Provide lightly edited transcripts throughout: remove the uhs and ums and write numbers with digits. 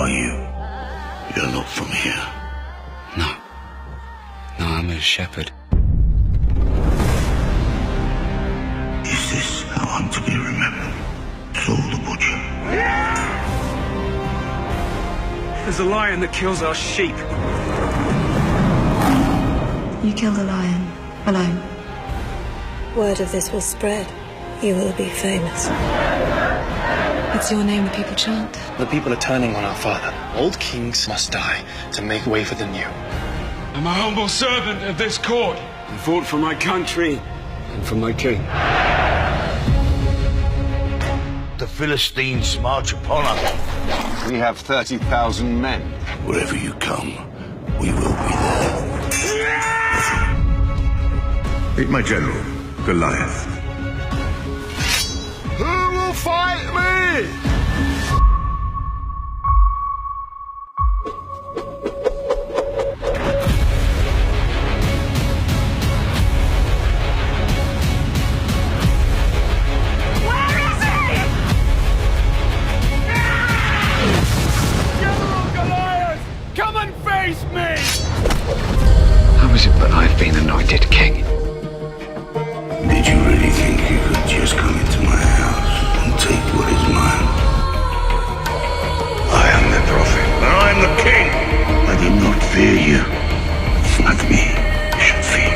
are you? You're not from here. No. No, I'm a shepherd. Is this how I'm to be remembered? Saul the Butcher. There's a lion that kills our sheep. You killed a lion, alone. Word of this will spread. You will be famous. It's your name the people chant. The people are turning on our father. Old kings must die to make way for the new. I'm a humble servant of this court. I fought for my country and for my king. The Philistines march upon us. We have 30,000 men. Wherever you come, we will be there. Meet my general, Goliath. Who will fight me? How is it that I've been anointed king? Did you really think you could just come into my house and take what is mine? I am the prophet, and I am the king. I do not fear you. It's not me you should fear.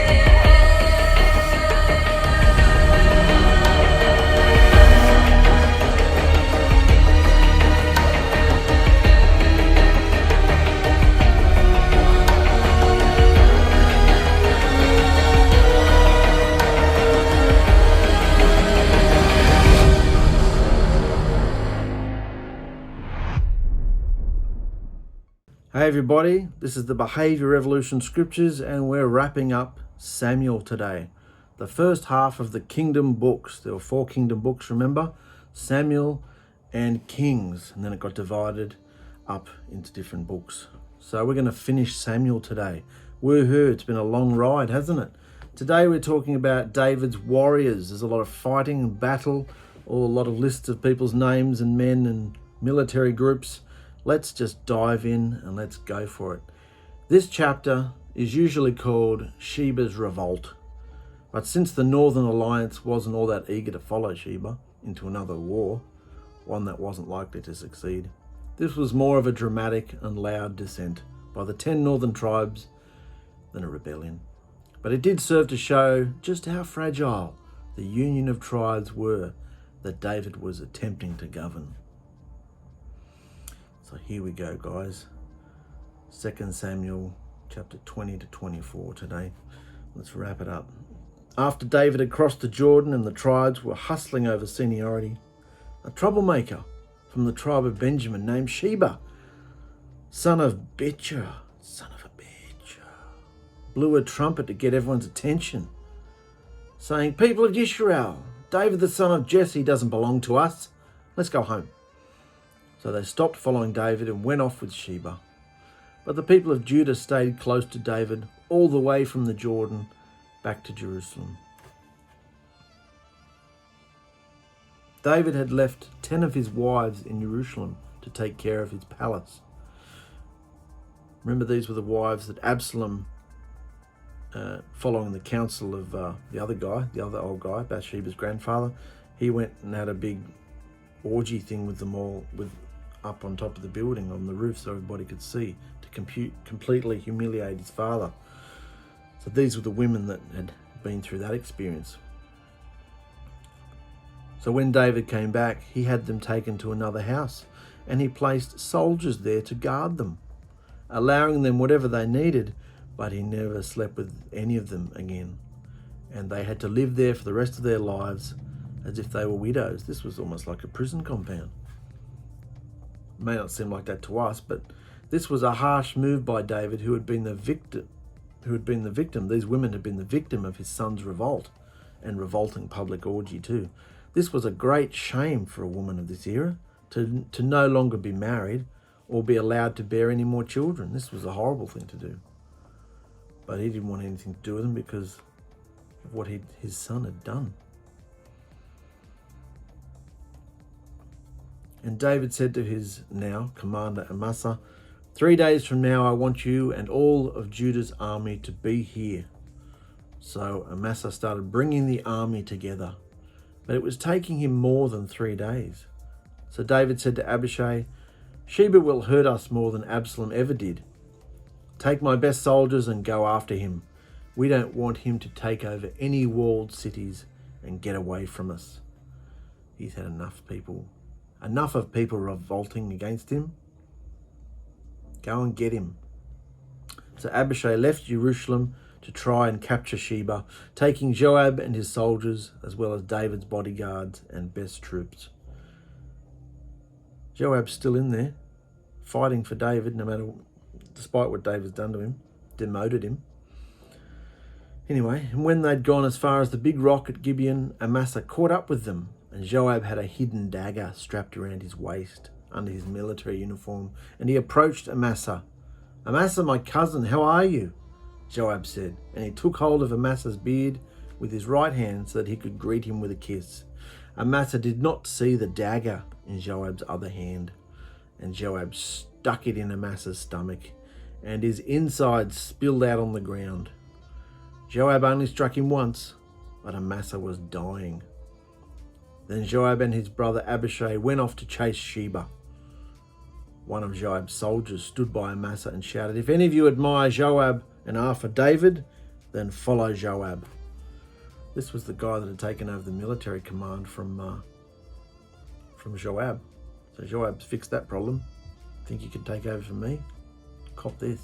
Hey everybody, this is the Behavior Revolution Scriptures and we're wrapping up Samuel today. The first half of the Kingdom books. There were 4 Kingdom books, remember? Samuel and Kings, and then it got divided up into different books. So we're going to finish Samuel today. Woohoo, it's been a long ride, hasn't it? Today we're talking about David's warriors. There's a lot of fighting and battle, or a lot of lists of people's names and men and military groups. Let's just dive in and let's go for it. This chapter is usually called Sheba's Revolt. But since the Northern Alliance wasn't all that eager to follow Sheba into another war, one that wasn't likely to succeed, this was more of a dramatic and loud dissent by the 10 northern tribes than a rebellion. But it did serve to show just how fragile the union of tribes were that David was attempting to govern. So here we go, guys. 2 Samuel chapter 20 to 24 today. Let's wrap it up. After David had crossed the Jordan and the tribes were hustling over seniority, a troublemaker from the tribe of Benjamin named Sheba, son of Bichri, blew a trumpet to get everyone's attention, saying, "People of Israel, David the son of Jesse doesn't belong to us. Let's go home." So they stopped following David and went off with Sheba. But the people of Judah stayed close to David all the way from the Jordan back to Jerusalem. David had left 10 of his wives in Jerusalem to take care of his palace. Remember, these were the wives that Absalom, following the counsel of the other old guy, Bathsheba's grandfather, he went and had a big orgy thing with them all, up on top of the building on the roof so everybody could see, to completely humiliate his father. So these were the women that had been through that experience. So when David came back, he had them taken to another house and he placed soldiers there to guard them, allowing them whatever they needed, but he never slept with any of them again. And they had to live there for the rest of their lives as if they were widows. This was almost like a prison compound. It may not seem like that to us, but this was a harsh move by David, who had been the victim. These women had been the victim of his son's revolt and revolting public orgy too. This was a great shame for a woman of this era, to no longer be married or be allowed to bear any more children. This was a horrible thing to do. But he didn't want anything to do with them because of what his son had done. And David said to his now commander Amasa, 3 days from now I want you and all of Judah's army to be here. So Amasa started bringing the army together, but it was taking him more than 3 days. So David said to Abishai, Sheba will hurt us more than Absalom ever did. Take my best soldiers and go after him. We don't want him to take over any walled cities and get away from us. He's had enough of people revolting against him. Go and get him. So Abishai left Jerusalem to try and capture Sheba, taking Joab and his soldiers, as well as David's bodyguards and best troops. Joab's still in there, fighting for David, despite what David's done to him, demoted him. Anyway, and when they'd gone as far as the big rock at Gibeon, Amasa caught up with them, and Joab had a hidden dagger strapped around his waist under his military uniform, and he approached Amasa. Amasa, my cousin, how are you? Joab said, and he took hold of Amasa's beard with his right hand so that he could greet him with a kiss. Amasa did not see the dagger in Joab's other hand, and Joab stuck it in Amasa's stomach, and his insides spilled out on the ground. Joab only struck him once, but Amasa was dying. Then Joab and his brother Abishai went off to chase Sheba. One of Joab's soldiers stood by Amasa and shouted, If any of you admire Joab and are for David, then follow Joab. This was the guy that had taken over the military command from Joab. So Joab's fixed that problem. Think you can take over from me? Cop this.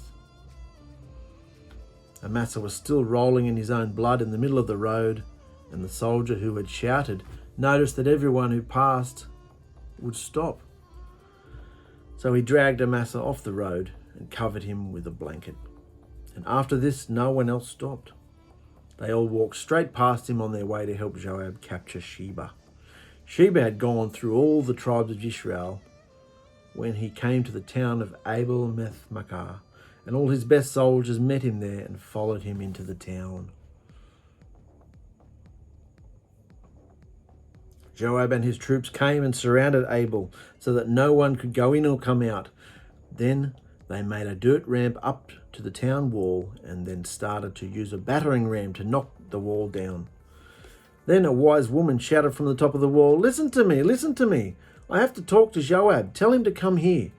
Amasa was still rolling in his own blood in the middle of the road, and the soldier who had shouted noticed that everyone who passed would stop. So he dragged Amasa off the road and covered him with a blanket. And after this, no one else stopped. They all walked straight past him on their way to help Joab capture Sheba. Sheba had gone through all the tribes of Israel when he came to the town of Abel-Beth-maachah, and all his best soldiers met him there and followed him into the town. Joab and his troops came and surrounded Abel so that no one could go in or come out. Then they made a dirt ramp up to the town wall and then started to use a battering ram to knock the wall down. Then a wise woman shouted from the top of the wall, Listen to me, listen to me. I have to talk to Joab. Tell him to come here.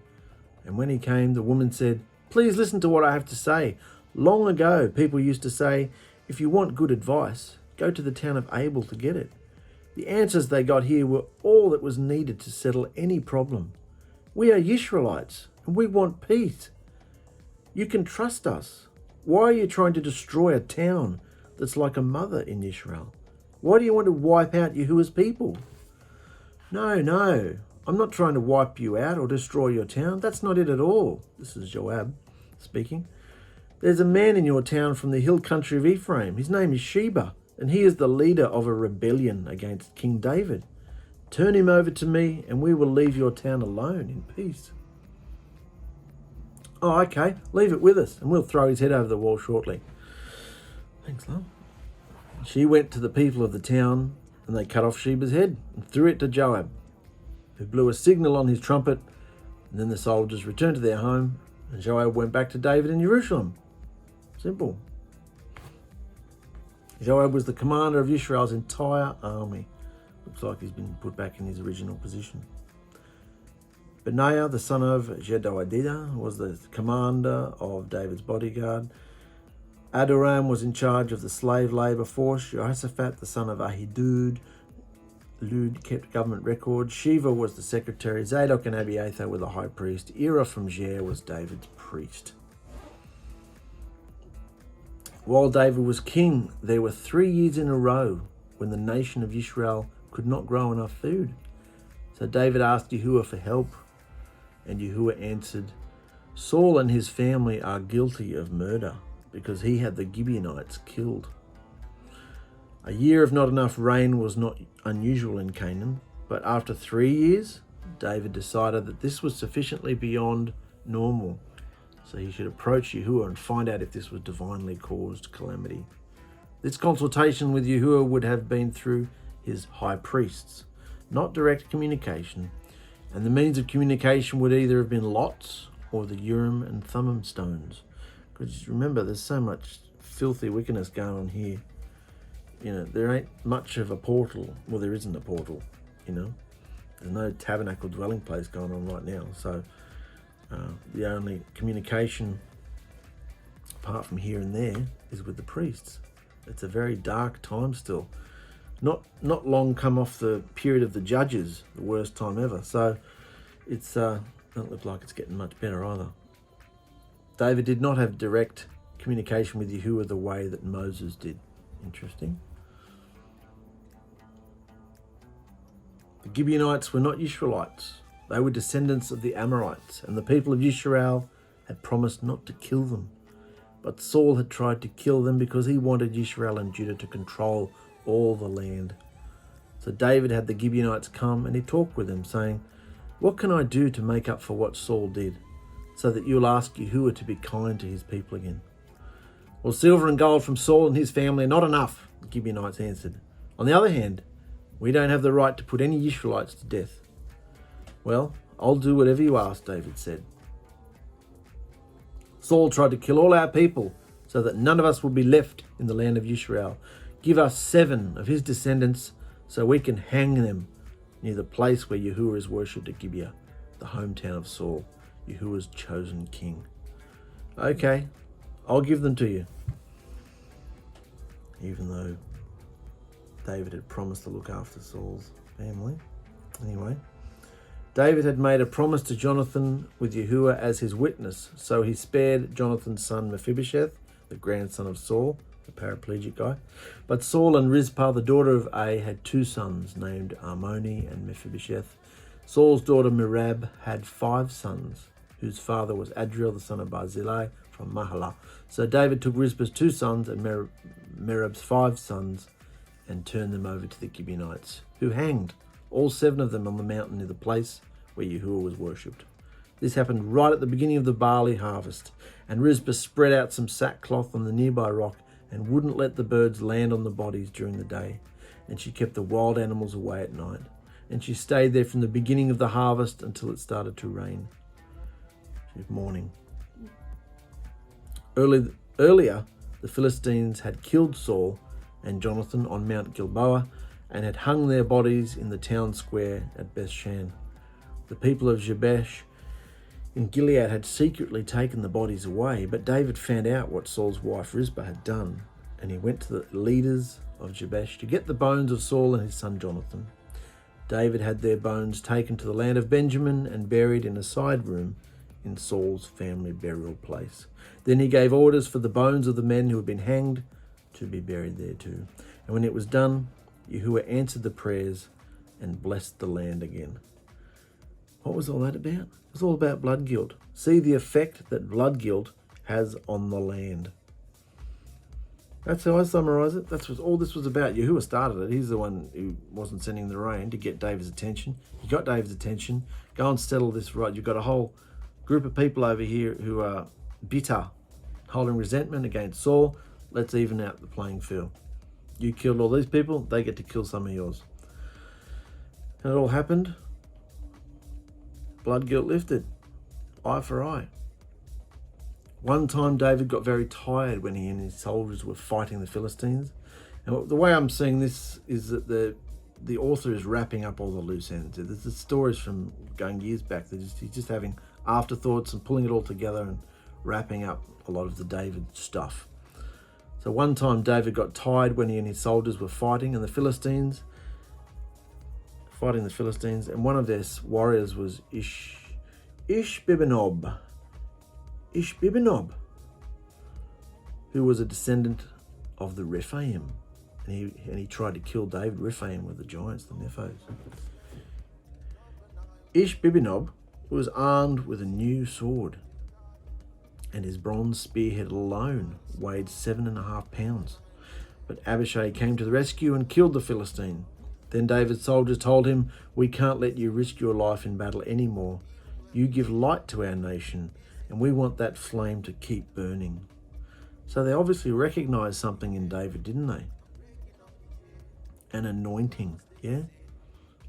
And when he came, the woman said, Please listen to what I have to say. Long ago, people used to say, if you want good advice, go to the town of Abel to get it. The answers they got here were all that was needed to settle any problem. We are Israelites, and we want peace. You can trust us. Why are you trying to destroy a town that's like a mother in Israel? Why do you want to wipe out Yahuah's people? No, I'm not trying to wipe you out or destroy your town. That's not it at all. This is Joab speaking. There's a man in your town from the hill country of Ephraim. His name is Sheba, and he is the leader of a rebellion against King David. Turn him over to me, and we will leave your town alone in peace. Oh, okay, leave it with us, and we'll throw his head over the wall shortly. Thanks, love. She went to the people of the town, and they cut off Sheba's head and threw it to Joab, who blew a signal on his trumpet, and then the soldiers returned to their home, and Joab went back to David in Jerusalem. Simple. Joab was the commander of Israel's entire army. Looks like he's been put back in his original position. Benaiah, the son of Jehoiada, was the commander of David's bodyguard. Adoram was in charge of the slave labour force. Jehoshaphat, the son of Ahilud, kept government records. Sheva was the secretary. Zadok and Abiathar were the high priest. Ira from Jer was David's priest. While David was king, there were 3 years in a row when the nation of Israel could not grow enough food. So David asked Yahuah for help, and Yahuah answered, Saul and his family are guilty of murder because he had the Gibeonites killed. A year of not enough rain was not unusual in Canaan, but after 3 years, David decided that this was sufficiently beyond normal, so he should approach Yahuah and find out if this was divinely caused calamity. This consultation with Yahuah would have been through his high priests, not direct communication, And the means of communication would either have been lots or the Urim and Thummim stones. Because remember, there's so much filthy wickedness going on here. You know, there ain't much of a portal. Well, there isn't a portal, you know. There's no tabernacle dwelling place going on right now. So the only communication, apart from here and there, is with the priests. It's a very dark time still. Not long come off the period of the judges, the worst time ever. So it's don't look like it's getting much better either. David did not have direct communication with Yahuah the way that Moses did. Interesting. The Gibeonites were not Israelites. They were descendants of the Amorites, and the people of Israel had promised not to kill them. But Saul had tried to kill them because he wanted Israel and Judah to control all the land. So David had the Gibeonites come and he talked with them, saying, "What can I do to make up for what Saul did, so that you'll ask Yahuah to be kind to his people again?" "Well, silver and gold from Saul and his family are not enough," the Gibeonites answered. "On the other hand, we don't have the right to put any Israelites to death." "Well, I'll do whatever you ask," David said. "Saul tried to kill all our people so that none of us would be left in the land of Israel. Give us 7 of his descendants so we can hang them near the place where Yahuah is worshipped at Gibeah, the hometown of Saul, Yahuah's chosen king." "Okay, I'll give them to you." Even though David had promised to look after Saul's family. Anyway, David had made a promise to Jonathan with Yahuah as his witness, so he spared Jonathan's son Mephibosheth, the grandson of Saul, the paraplegic guy. But Saul and Rizpah, the daughter of had 2 sons named Armoni and Mephibosheth. Saul's daughter Merab had 5 sons, whose father was Adriel, the son of Barzillai from Mahalath. So David took Rizpah's 2 sons and Merab's 5 sons and turned them over to the Gibeonites, who hanged all 7 of them on the mountain near the place where Yahuah was worshipped. This happened right at the beginning of the barley harvest, and Rizpah spread out some sackcloth on the nearby rock and wouldn't let the birds land on the bodies during the day, and she kept the wild animals away at night, and she stayed there from the beginning of the harvest until it started to rain. She was mourning. Earlier, the Philistines had killed Saul and Jonathan on Mount Gilboa and had hung their bodies in the town square at Bethshan. The people of Jabesh in Gilead had secretly taken the bodies away, but David found out what Saul's wife Rizpah had done, and he went to the leaders of Jabesh to get the bones of Saul and his son Jonathan. David had their bones taken to the land of Benjamin and buried in a side room in Saul's family burial place. Then he gave orders for the bones of the men who had been hanged to be buried there too. And when it was done, Yahuah answered the prayers and blessed the land again. What was all that about? It was all about blood guilt. See the effect that blood guilt has on the land. That's how I summarise it. That's what all this was about. Yahuah started it. He's the one who wasn't sending the rain to get David's attention. He got David's attention. Go and settle this right. You've got a whole group of people over here who are bitter, holding resentment against Saul. Let's even out the playing field. You killed all these people, they get to kill some of yours. And it all happened. Blood guilt lifted. Eye for eye. One time David got very tired when he and his soldiers were fighting the Philistines. And the way I'm seeing this is that the author is wrapping up all the loose ends. There's the stories from going years back. He's just having afterthoughts and pulling it all together and wrapping up a lot of the David stuff. So one time David got tired when he and his soldiers were fighting the Philistines, and one of their warriors was Ishbibenob, who was a descendant of the Rephaim, and he tried to kill David. Rephaim were the giants, the Nephos. Ishbibenob was armed with a new sword, and his bronze spearhead alone weighed 7.5 pounds. But Abishai came to the rescue and killed the Philistine. Then David's soldiers told him, "We can't let you risk your life in battle anymore. You give light to our nation, and we want that flame to keep burning." So they obviously recognized something in David, didn't they? An anointing, yeah?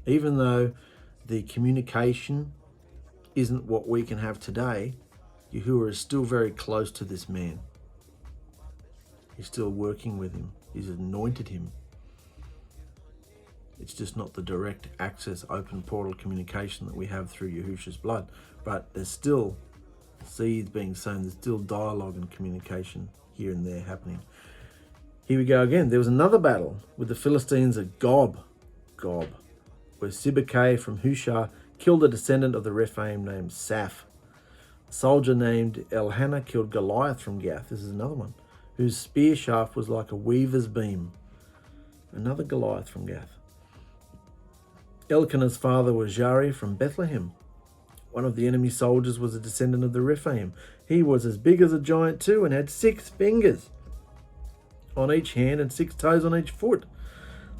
Even though the communication isn't what we can have today, Yahuah is still very close to this man. He's still working with him. He's anointed him. It's just not the direct access, open portal communication that we have through Yahushua's blood. But there's still seeds being sown. There's still dialogue and communication here and there happening. Here we go again. There was another battle with the Philistines at Gob, where Sibbecai from Hushah killed a descendant of the Rephaim named Saph. A soldier named Elhanan killed Goliath from Gath. This is another one, whose spear shaft was like a weaver's beam. Another Goliath from Gath. Elkanah's father was Jari from Bethlehem. One of the enemy soldiers was a descendant of the Rephaim. He was as big as a giant too and had 6 fingers on each hand and 6 toes on each foot.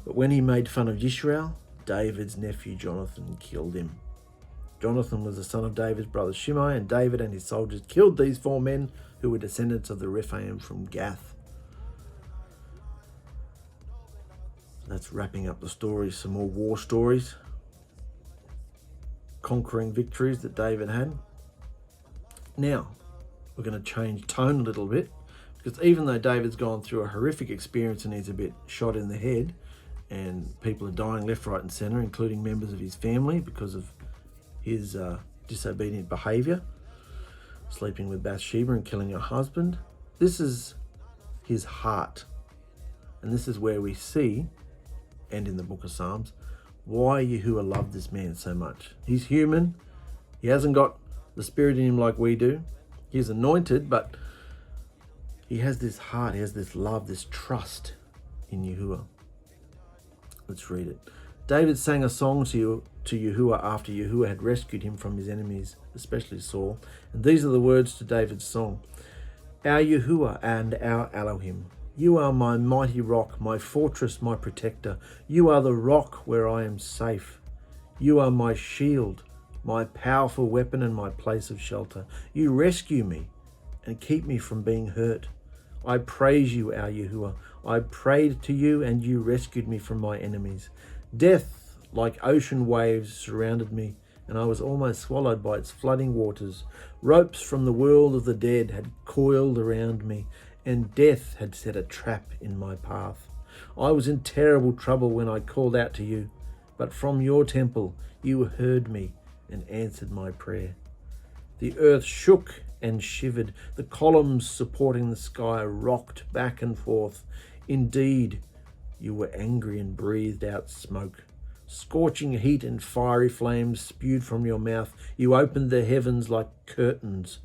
But when he made fun of Yisrael, David's nephew Jonathan killed him. Jonathan was the son of David's brother Shimei, and David and his soldiers killed these 4 men who were descendants of the Rephaim from Gath. That's wrapping up the stories, some more war stories, conquering victories that David had. Now, we're going to change tone a little bit, because even though David's gone through a horrific experience and he's a bit shot in the head, and people are dying left, right and centre, including members of his family because of his disobedient behaviour, sleeping with Bathsheba and killing her husband. This is his heart. And this is where we see, and in the book of Psalms, why Yahuah loved this man so much. He's human. He hasn't got the spirit in him like we do. He's anointed, but he has this heart, he has this love, this trust in Yahuah. Let's read it. David sang a song to Yahuah after Yahuah had rescued him from his enemies, especially Saul. And these are the words to David's song. Our Yahuah and our Elohim, you are my mighty rock, my fortress, my protector. You are the rock where I am safe. You are my shield, my powerful weapon and my place of shelter. You rescue me and keep me from being hurt. I praise you, our Yahuah. I prayed to you and you rescued me from my enemies. Death, like ocean waves, surrounded me, and I was almost swallowed by its flooding waters. Ropes from the world of the dead had coiled around me, and death had set a trap in my path. I was in terrible trouble when I called out to you, but from your temple you heard me and answered my prayer. The earth shook and shivered. The columns supporting the sky rocked back and forth. Indeed, you were angry and breathed out smoke. Scorching heat and fiery flames spewed from your mouth. You opened the heavens like curtains,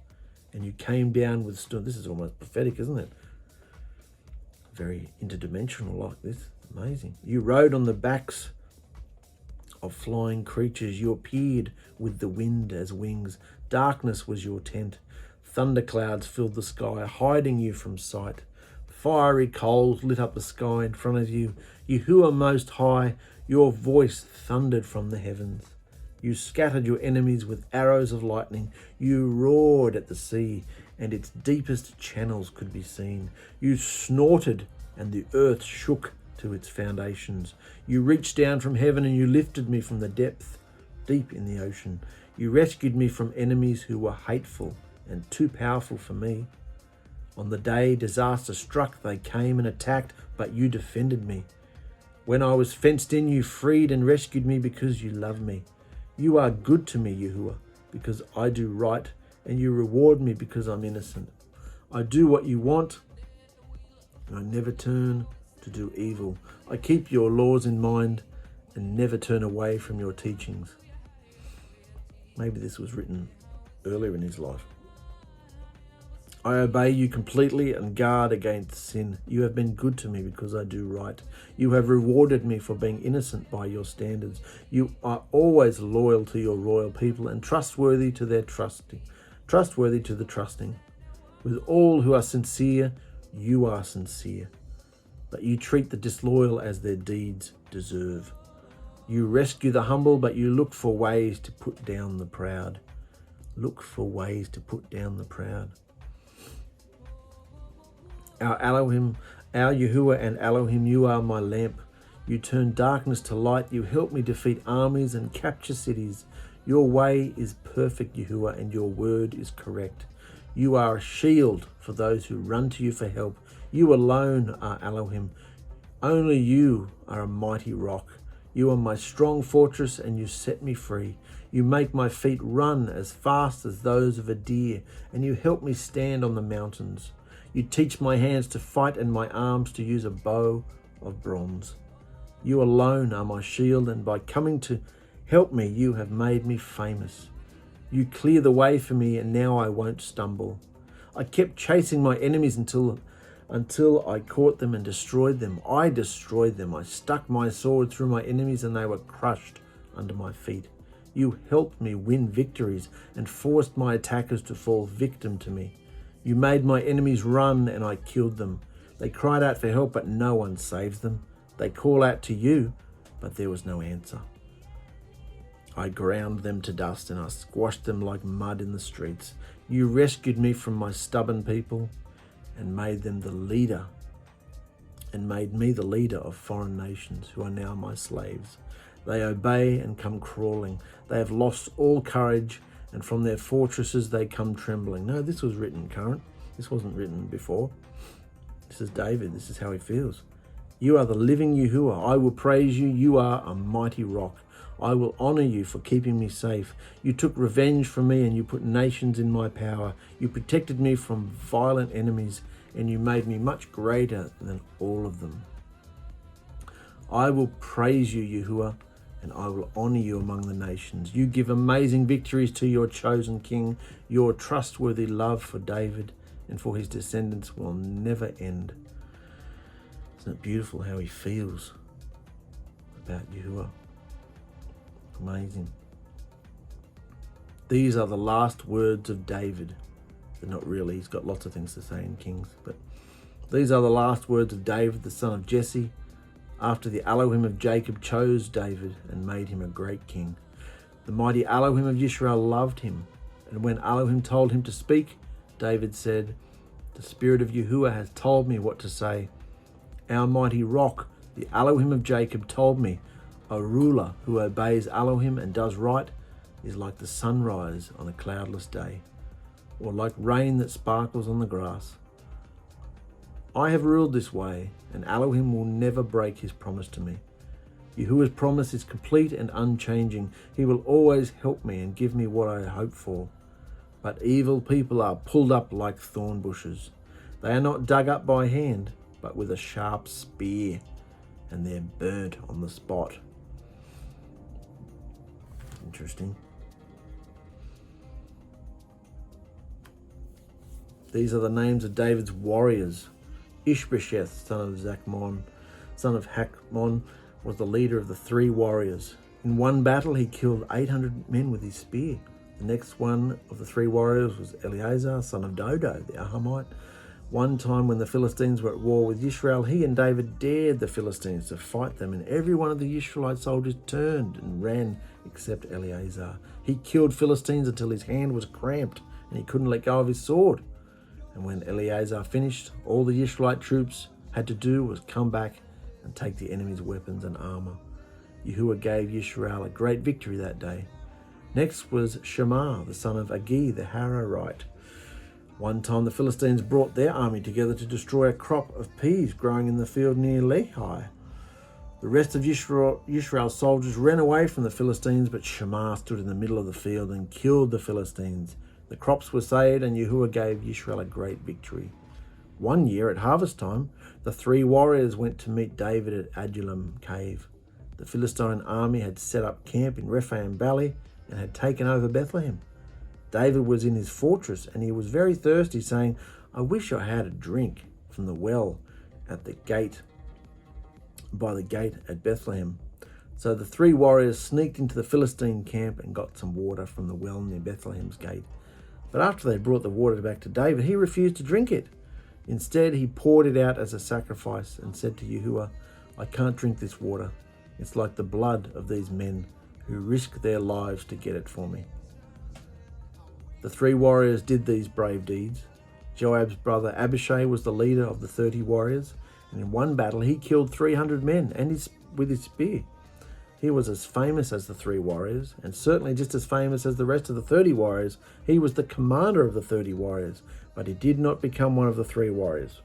and you came down with storm. This is almost prophetic, isn't it? Very interdimensional like this. Amazing. You rode on the backs of flying creatures. You appeared with the wind as wings. Darkness was your tent. Thunderclouds filled the sky, hiding you from sight. Fiery coals lit up the sky in front of you. Yahuah Most High, your voice thundered from the heavens. You scattered your enemies with arrows of lightning. You roared at the sea, and its deepest channels could be seen. You snorted, and the earth shook to its foundations. You reached down from heaven, and you lifted me from the depth, deep in the ocean. You rescued me from enemies who were hateful and too powerful for me. On the day disaster struck, they came and attacked, but you defended me. When I was fenced in, you freed and rescued me because you love me. You are good to me, Yahuah, because I do right, and you reward me because I'm innocent. I do what you want, and I never turn to do evil. I keep your laws in mind and never turn away from your teachings. Maybe this was written earlier in his life. I obey you completely and guard against sin. You have been good to me because I do right. You have rewarded me for being innocent by your standards. You are always loyal to your royal people and trustworthy to the trusting. With all who are sincere, you are sincere. But you treat the disloyal as their deeds deserve. You rescue the humble, but you look for ways to put down the proud. Look for ways to put down the proud. Our Elohim, our Yahuah and Elohim, you are my lamp. You turn darkness to light. You help me defeat armies and capture cities. Your way is perfect, Yahuah, and your word is correct. You are a shield for those who run to you for help. You alone are Elohim. Only you are a mighty rock. You are my strong fortress, and you set me free. You make my feet run as fast as those of a deer, and you help me stand on the mountains. You teach my hands to fight and my arms to use a bow of bronze. You alone are my shield, and by coming to help me, you have made me famous. You clear the way for me, and now I won't stumble. I kept chasing my enemies until I caught them and destroyed them. I destroyed them. I stuck my sword through my enemies, and they were crushed under my feet. You helped me win victories and forced my attackers to fall victim to me. You made my enemies run, and I killed them. They cried out for help, but no one saves them. They call out to you, but there was no answer. I ground them to dust, and I squashed them like mud in the streets. You rescued me from my stubborn people and made me the leader of foreign nations who are now my slaves. They obey and come crawling. They have lost all courage, and from their fortresses they come trembling. No, this was written current. This wasn't written before. This is David. This is how he feels. You are the living Yahuah. I will praise you. You are a mighty rock. I will honor you for keeping me safe. You took revenge from me, and you put nations in my power. You protected me from violent enemies, and you made me much greater than all of them. I will praise you, Yahuah, and I will honor you among the nations. You give amazing victories to your chosen king. Your trustworthy love for David and for his descendants will never end. Isn't it beautiful how he feels about Yahuah? Amazing. These are the last words of David. They're not really, he's got lots of things to say in Kings, but these are the last words of David, the son of Jesse, after the Elohim of Jacob chose David and made him a great king. The mighty Elohim of Israel loved him, and when Elohim told him to speak, David said, "The Spirit of Yahuah has told me what to say. Our mighty rock, the Elohim of Jacob, told me, a ruler who obeys Elohim and does right is like the sunrise on a cloudless day, or like rain that sparkles on the grass. I have ruled this way, and Elohim will never break his promise to me. Yahuwah's promise is complete and unchanging. He will always help me and give me what I hope for. But evil people are pulled up like thorn bushes. They are not dug up by hand, but with a sharp spear, and they're burnt on the spot." Interesting. These are the names of David's warriors. Ishbosheth, son of Zachmon, son of Hakmon, was the leader of the 3 warriors. In one battle, he killed 800 men with his spear. The next one of the 3 warriors was Eleazar, son of Dodo, the Ahamite. One time when the Philistines were at war with Israel, he and David dared the Philistines to fight them, and every one of the Israelite soldiers turned and ran except Eleazar. He killed Philistines until his hand was cramped and he couldn't let go of his sword. And when Eleazar finished, all the Israelite troops had to do was come back and take the enemy's weapons and armor. Yahuah gave Israel a great victory that day. Next was Shammah, the son of Agi, the Hararite. One time the Philistines brought their army together to destroy a crop of peas growing in the field near Lehi. The rest of Israel's soldiers ran away from the Philistines, but Shammah stood in the middle of the field and killed the Philistines. The crops were saved, and Yahuah gave Israel a great victory. One year at harvest time, the 3 warriors went to meet David at Adullam cave. The Philistine army had set up camp in Rephaim Valley and had taken over Bethlehem. David was in his fortress, and he was very thirsty, saying, "I wish I had a drink from the well at the gate, by the gate at Bethlehem." So the 3 warriors sneaked into the Philistine camp and got some water from the well near Bethlehem's gate. But after they brought the water back to David, he refused to drink it. Instead, he poured it out as a sacrifice and said to Yahuah, "I can't drink this water. It's like the blood of these men who risk their lives to get it for me." The 3 warriors did these brave deeds. Joab's brother Abishai was the leader of the 30 warriors, and in one battle he killed 300 men and his with his spear. He was as famous as the 3 warriors, and certainly just as famous as the rest of the 30 warriors. He was the commander of the 30 warriors, but he did not become one of the 3 warriors.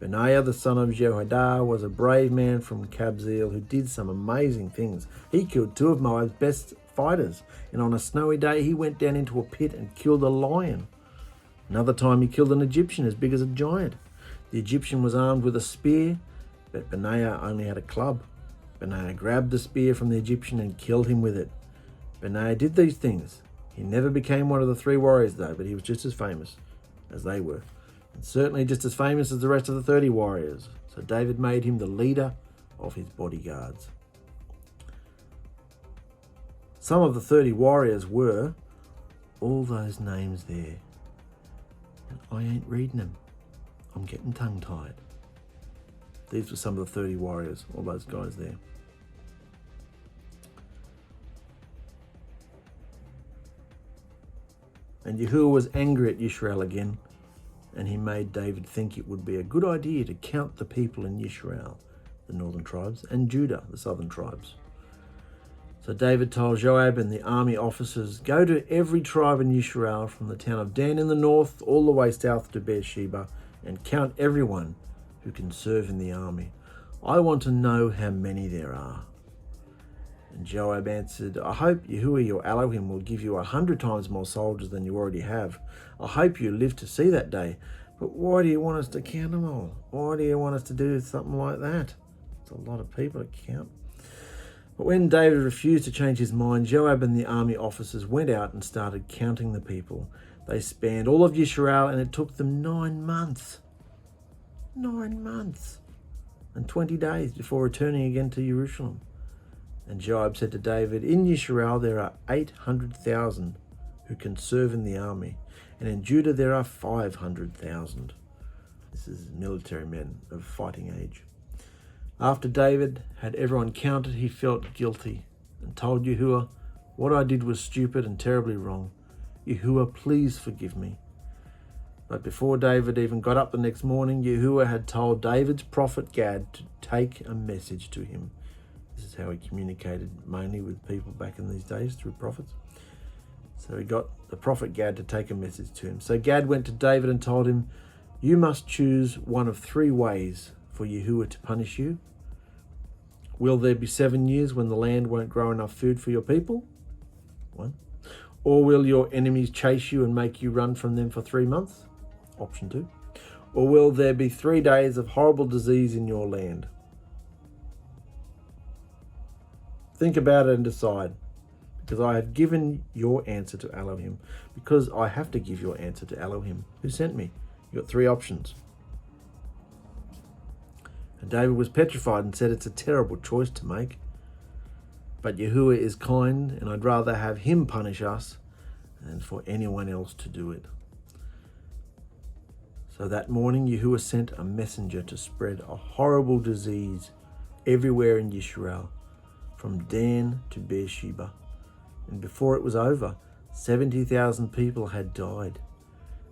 Benaiah, the son of Jehoiada, was a brave man from Kabzeel who did some amazing things. He killed 2 of Moab's best fighters, and on a snowy day he went down into a pit and killed a lion. Another time he killed an Egyptian as big as a giant. The Egyptian was armed with a spear, but Benaiah only had a club. Benaiah grabbed the spear from the Egyptian and killed him with it. Benaiah did these things. He never became one of the 3 warriors though, but he was just as famous as they were, and certainly just as famous as the rest of the 30 warriors. So David made him the leader of his bodyguards. Some of the 30 warriors were all those names there, and I ain't reading them. I'm getting tongue-tied. These were some of the 30 warriors, all those guys there. And Yahuah was angry at Yisrael again, and he made David think it would be a good idea to count the people in Yisrael, the northern tribes, and Judah, the southern tribes. So David told Joab and the army officers, "Go to every tribe in Yisrael, from the town of Dan in the north all the way south to Beersheba, and count everyone who can serve in the army. I want to know how many there are." And Joab answered, "I hope Yahuah your Elohim will give you 100 times more soldiers than you already have. I hope you live to see that day. But why do you want us to count them all? Why do you want us to do something like that? It's a lot of people to count." But when David refused to change his mind, Joab and the army officers went out and started counting the people. They spanned all of Yisrael, and it took them 9 months. 9 months and 20 days before returning again to Jerusalem. And Joab said to David, "In Yisrael there are 800,000 who can serve in the army, and in Judah there are 500,000. This is military men of fighting age. After David had everyone counted, he felt guilty and told Yahuah, "What I did was stupid and terribly wrong. Yahuah, please forgive me." But before David even got up the next morning, Yahuah had told David's prophet Gad to take a message to him. This is how he communicated mainly with people back in these days, through prophets. So he got the prophet Gad to take a message to him. So Gad went to David and told him, "You must choose one of 3 ways for Yahuah to punish you. Will there be 7 years when the land won't grow enough food for your people? 1. Or will your enemies chase you and make you run from them for 3 months? Option 2. Or will there be 3 days of horrible disease in your land? Think about it and decide, because I have given your answer to Elohim, because I have to give your answer to Elohim, who sent me. You got 3 options." And David was petrified and said, "It's a terrible choice to make. But Yahuah is kind, and I'd rather have him punish us than for anyone else to do it." So that morning, Yahuah sent a messenger to spread a horrible disease everywhere in Yisrael, from Dan to Beersheba. And before it was over, 70,000 people had died.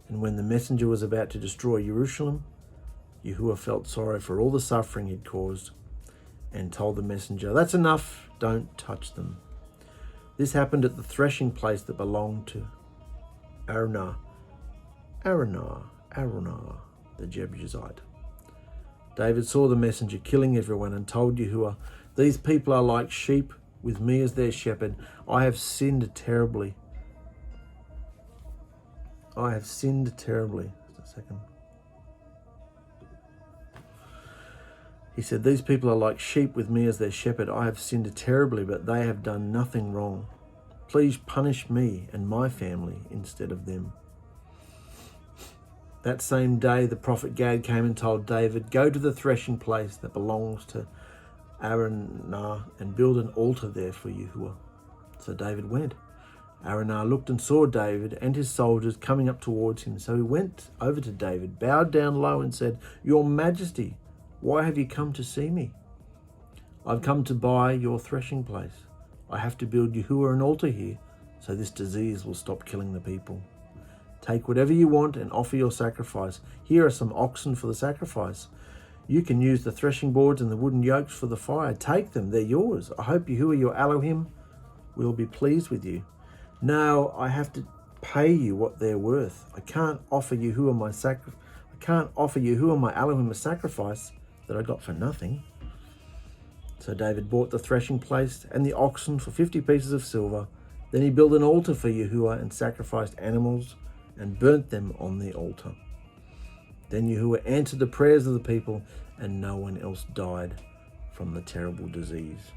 And when the messenger was about to destroy Jerusalem, Yahuah felt sorry for all the suffering he'd caused and told the messenger, "That's enough, don't touch them." This happened at the threshing place that belonged to Araunah, the Jebusite. David saw the messenger killing everyone and told Yahuah, "These people are like sheep with me as their shepherd. I have sinned terribly. Just a second. He said, "These people are like sheep with me as their shepherd. I have sinned terribly, but they have done nothing wrong. Please punish me and my family instead of them." That same day, the prophet Gad came and told David, "Go to the threshing place that belongs to Araunah and build an altar there for Yahuah." So David went. Araunah looked and saw David and his soldiers coming up towards him. So he went over to David, bowed down low and said, "Your Majesty, why have you come to see me?" "I've come to buy your threshing place. I have to build Yahuah an altar here, so this disease will stop killing the people. Take whatever you want and offer your sacrifice. Here are some oxen for the sacrifice. You can use the threshing boards and the wooden yokes for the fire. Take them, they're yours. I hope Yahuah your Elohim will be pleased with you. No, I have to pay you what they're worth. I can't offer Yahuah my Elohim a sacrifice that I got for nothing. So David bought the threshing place and the oxen for 50 pieces of silver. Then he built an altar for Yahuah and sacrificed animals and burnt them on the altar. Then Yahuah answered the prayers of the people, and no one else died from the terrible disease.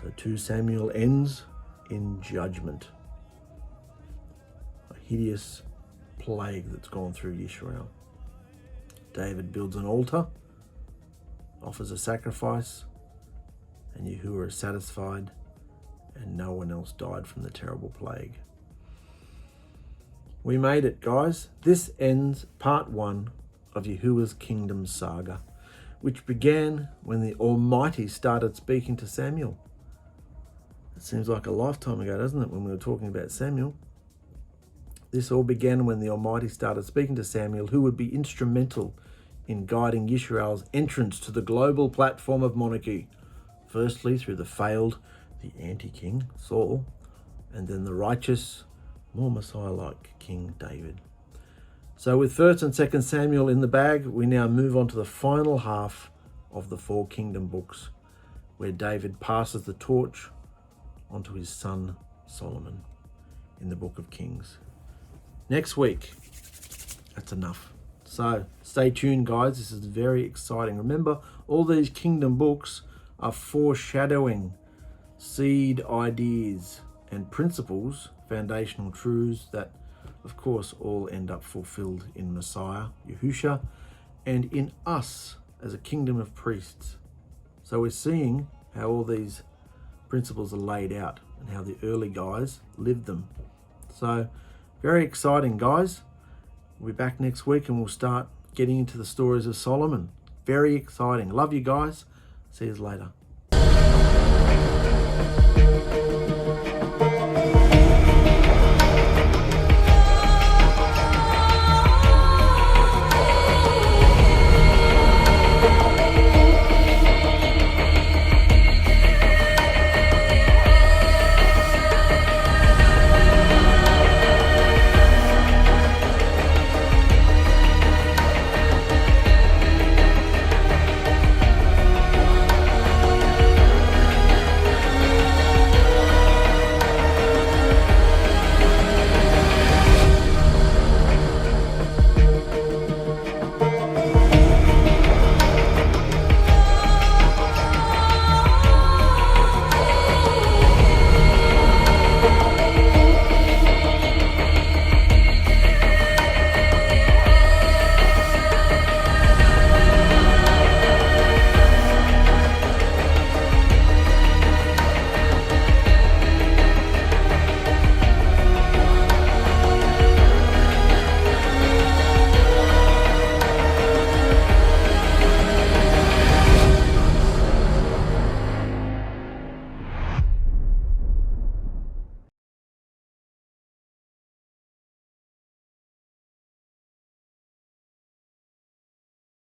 So 2 Samuel ends in judgment. A hideous plague that's gone through Israel. David builds an altar, offers a sacrifice, and Yahuah is satisfied, and no one else died from the terrible plague. We made it, guys. This ends part 1 of Yahuah's kingdom saga, which began when the Almighty started speaking to Samuel. It seems like a lifetime ago, doesn't it, when we were talking about Samuel? This all began when the Almighty started speaking to Samuel, who would be instrumental in guiding Israel's entrance to the global platform of monarchy. Firstly, through the anti-king, Saul, and then the righteous, more Messiah-like King David. So with 1st and 2nd Samuel in the bag, we now move on to the final half of the 4 kingdom books, where David passes the torch onto his son Solomon in the book of Kings. Next week, that's enough. So stay tuned, guys. This is very exciting. Remember, all these kingdom books are foreshadowing seed ideas and principles, foundational truths that, of course, all end up fulfilled in Messiah, Yahushua, and in us as a kingdom of priests. So we're seeing how all these principles are laid out and how the early guys lived them. So very exciting, guys. We'll be back next week and we'll start getting into the stories of Solomon. Very exciting. Love you guys. See you later.